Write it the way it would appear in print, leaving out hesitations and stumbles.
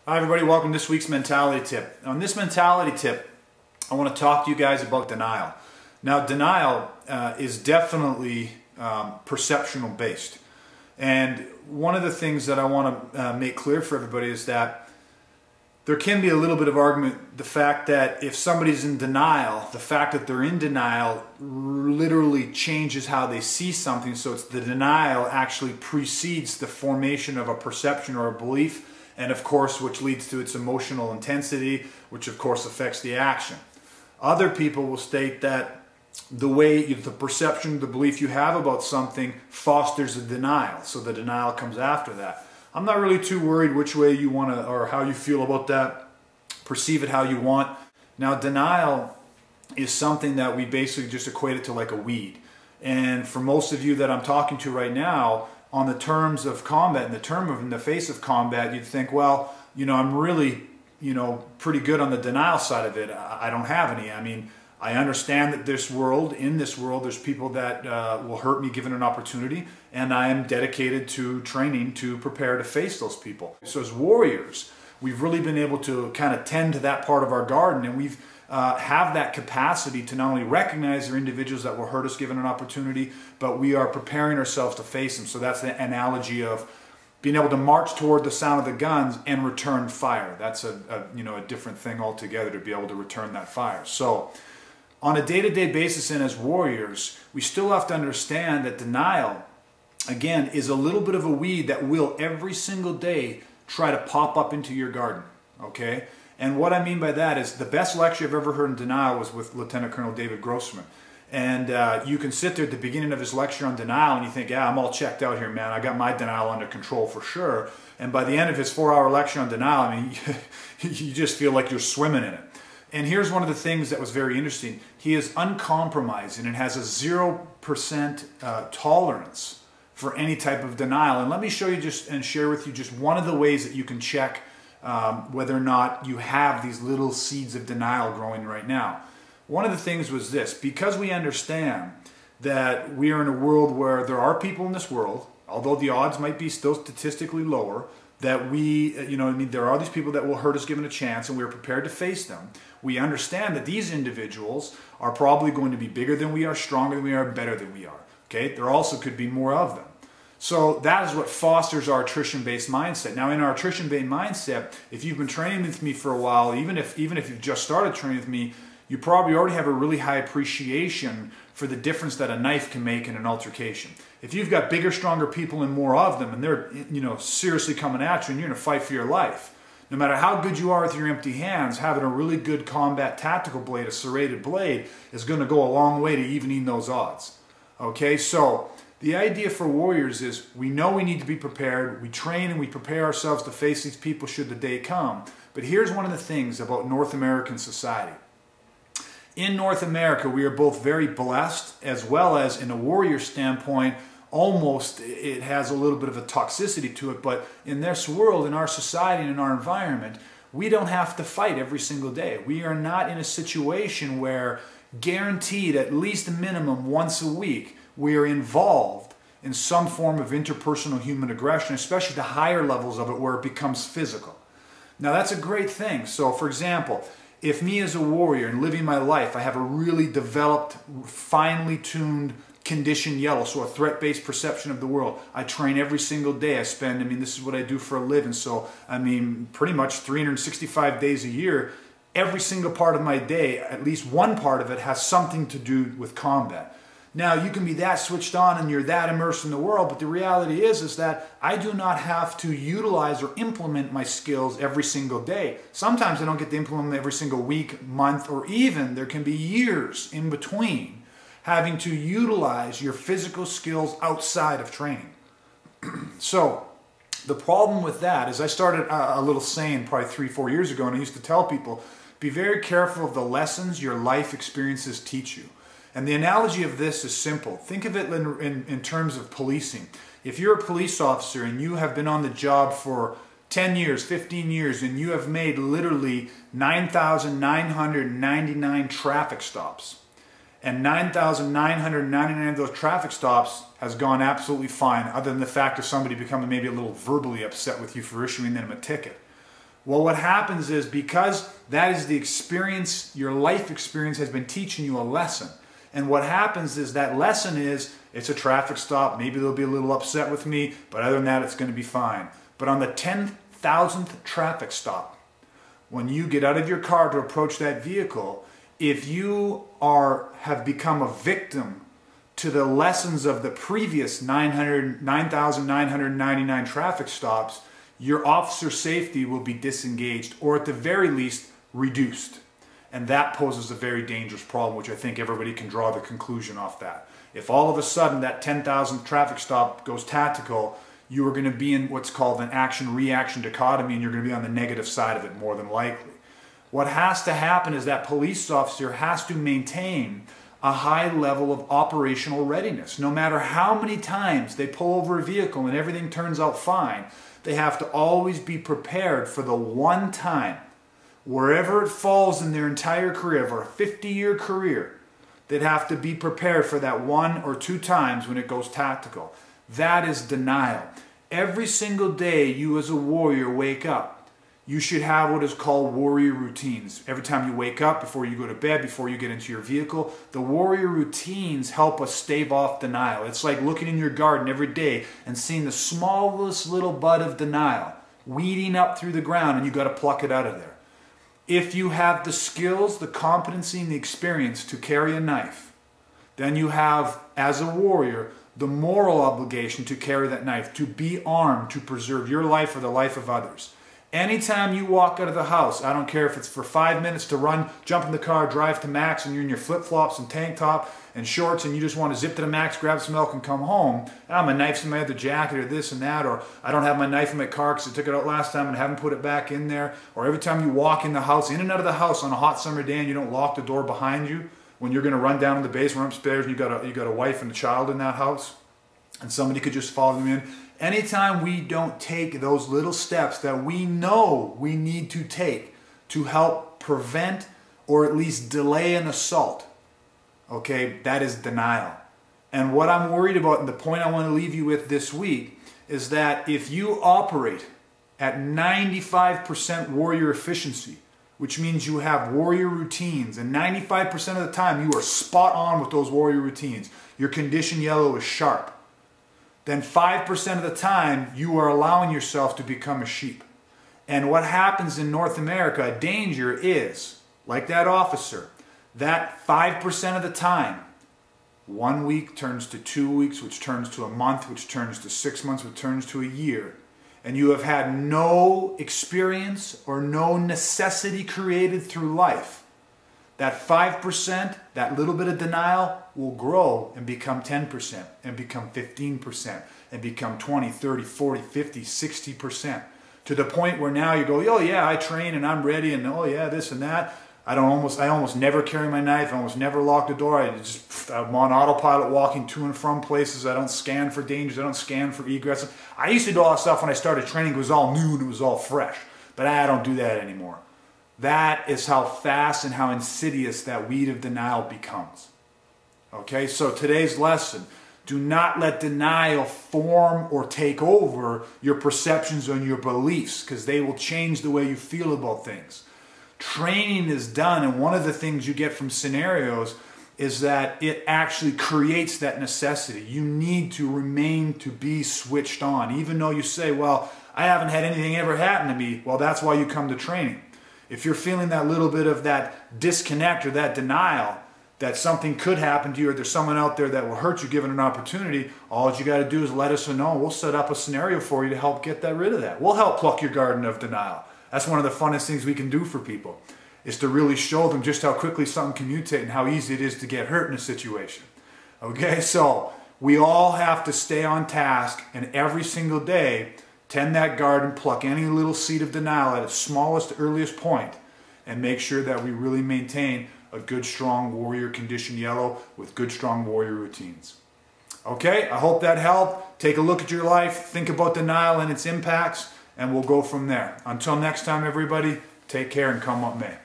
Hi everybody, welcome to this week's mentality tip. On this mentality tip, I want to talk to you guys about denial. Now, denial is definitely perceptional based. And one of the things that I want to make clear for everybody is that there can be a little bit of argument, the fact that if somebody's in denial, the fact that they're in denial literally changes how they see something. So it's the denial actually precedes the formation of a perception or a belief, and of course, which leads to its emotional intensity, which of course affects the action. Other people will state that the perception, the belief you have about something fosters a denial, so the denial comes after that. I'm not really too worried which way you want to, or how you feel about that. Perceive it how you want. Now, denial is something that we basically just equate it to like a weed. And for most of you that I'm talking to right now, on the terms of combat, in the face of combat, you'd think, well, I'm really, pretty good on the denial side of it. I don't have any. I mean, I understand that in this world, there's people that will hurt me given an opportunity, and I am dedicated to training to prepare to face those people. So as warriors, we've really been able to kind of tend to that part of our garden, and we've have that capacity to not only recognize there are individuals that will hurt us given an opportunity, but we are preparing ourselves to face them. So that's the analogy of being able to march toward the sound of the guns and return fire. That's a different thing altogether, to be able to return that fire. So on a day-to-day basis and as warriors, we still have to understand that denial, again, is a little bit of a weed that will every single day try to pop up into your garden, okay? And what I mean by that is the best lecture I've ever heard in denial was with Lieutenant Colonel David Grossman. And you can sit there at the beginning of his lecture on denial and you think, yeah, I'm all checked out here, man. I got my denial under control for sure. And by the end of his 4-hour lecture on denial, I mean, you just feel like you're swimming in it. And here's one of the things that was very interesting. He is uncompromising and has a 0% tolerance for any type of denial. And let me show you and share with you just one of the ways that you can check whether or not you have these little seeds of denial growing right now. One of the things was this: because we understand that we are in a world where there are people in this world, although the odds might be still statistically lower, that there are these people that will hurt us given a chance, and we're prepared to face them. We understand that these individuals are probably going to be bigger than we are, stronger than we are, better than we are. Okay, there also could be more of them. So that is what fosters our attrition-based mindset. Now, in our attrition-based mindset, if you've been training with me for a while, even if you've just started training with me, you probably already have a really high appreciation for the difference that a knife can make in an altercation. If you've got bigger, stronger people and more of them, and they're seriously coming at you, and you're in a fight for your life, no matter how good you are with your empty hands, having a really good combat tactical blade, a serrated blade, is going to go a long way to evening those odds. Okay, so the idea for warriors is we know we need to be prepared. We train and we prepare ourselves to face these people should the day come. But here's one of the things about North American society. In North America, we are both very blessed, as well as in a warrior standpoint, almost it has a little bit of a toxicity to it. But in this world, in our society, and in our environment, we don't have to fight every single day. We are not in a situation where guaranteed at least a minimum once a week we are involved in some form of interpersonal human aggression, especially the higher levels of it where it becomes physical. Now that's a great thing. So for example, if me as a warrior and living my life, I have a really developed, finely tuned conditioned yellow, so a threat-based perception of the world. I train every single day. This is what I do for a living. So, pretty much 365 days a year, every single part of my day, at least one part of it, has something to do with combat. Now, you can be that switched on and you're that immersed in the world, but the reality is that I do not have to utilize or implement my skills every single day. Sometimes I don't get to implement them every single week, month, or even there can be years in between having to utilize your physical skills outside of training. So, the problem with that is I started a little saying probably 3-4 years ago, and I used to tell people, be very careful of the lessons your life experiences teach you. And the analogy of this is simple. Think of it in terms of policing. If you're a police officer and you have been on the job for 10 years, 15 years, and you have made literally 9,999 traffic stops, and 9,999 of those traffic stops has gone absolutely fine, other than the fact of somebody becoming maybe a little verbally upset with you for issuing them a ticket. Well, what happens is, because that is the experience, your life experience has been teaching you a lesson. And what happens is that lesson is, it's a traffic stop, maybe they'll be a little upset with me, but other than that, it's going to be fine. But on the 10,000th traffic stop, when you get out of your car to approach that vehicle, if you have become a victim to the lessons of the previous 9,999 traffic stops, your officer safety will be disengaged, or at the very least reduced. And that poses a very dangerous problem, which I think everybody can draw the conclusion off that. If all of a sudden that 10,000th traffic stop goes tactical, you are going to be in what's called an action-reaction dichotomy, and you're going to be on the negative side of it more than likely. What has to happen is that police officer has to maintain a high level of operational readiness. No matter how many times they pull over a vehicle and everything turns out fine, they have to always be prepared for the one time, wherever it falls in their entire career, for a 50-year career, they'd have to be prepared for that 1 or 2 times when it goes tactical. That is denial. Every single day you as a warrior wake up, you should have what is called warrior routines. Every time you wake up, before you go to bed, before you get into your vehicle, the warrior routines help us stave off denial. It's like looking in your garden every day and seeing the smallest little bud of denial weeding up through the ground, and you got to pluck it out of there. If you have the skills, the competency, and the experience to carry a knife, then you have, as a warrior, the moral obligation to carry that knife, to be armed, to preserve your life or the life of others. Anytime you walk out of the house, I don't care if it's for 5 minutes to run, jump in the car, drive to Max, and you're in your flip-flops and tank top and shorts, and you just want to zip to the Max, grab some milk, and come home. My knife's in my other jacket, or this and that, or I don't have my knife in my car because I took it out last time and haven't put it back in there. Or every time you walk in the house, in and out of the house on a hot summer day, and you don't lock the door behind you when you're going to run down to the basement, upstairs, and you got a wife and a child in that house, and somebody could just follow them in. Anytime we don't take those little steps that we know we need to take to help prevent or at least delay an assault, okay, that is denial. And what I'm worried about, and the point I want to leave you with this week, is that if you operate at 95% warrior efficiency, which means you have warrior routines, and 95% of the time you are spot on with those warrior routines, your condition yellow is sharp, then 5% of the time you are allowing yourself to become a sheep. And what happens in North America, a danger is, like that officer, that 5% of the time, 1 week turns to 2 weeks, which turns to a month, which turns to 6 months, which turns to a year, and you have had no experience or no necessity created through life. That 5%, that little bit of denial, will grow and become 10%, and become 15%, and become 20, 30, 40, 50, 60%. To the point where now you go, oh yeah, I train and I'm ready, and oh yeah, this and that. I almost never carry my knife. I almost never lock the door. I'm on autopilot walking to and from places. I don't scan for dangers. I don't scan for egress. I used to do all that stuff when I started training. It was all new and it was all fresh. But I don't do that anymore. That is how fast and how insidious that weed of denial becomes. Okay, so today's lesson: do not let denial form or take over your perceptions and your beliefs, because they will change the way you feel about things. Training is done, and one of the things you get from scenarios is that it actually creates that necessity. You need to remain to be switched on. Even though you say, well, I haven't had anything ever happen to me, well, that's why you come to training. If you're feeling that little bit of that disconnect or that denial, that something could happen to you, or there's someone out there that will hurt you given an opportunity, all you got to do is let us know. We'll set up a scenario for you to help get rid of that. We'll help pluck your garden of denial. That's one of the funnest things we can do for people, is to really show them just how quickly something can mutate and how easy it is to get hurt in a situation. Okay, so we all have to stay on task, and every single day tend that garden, pluck any little seed of denial at its smallest, earliest point, and make sure that we really maintain a good, strong warrior condition yellow with good, strong warrior routines. Okay, I hope that helped. Take a look at your life, think about denial and its impacts, and we'll go from there. Until next time, everybody, take care and come what may.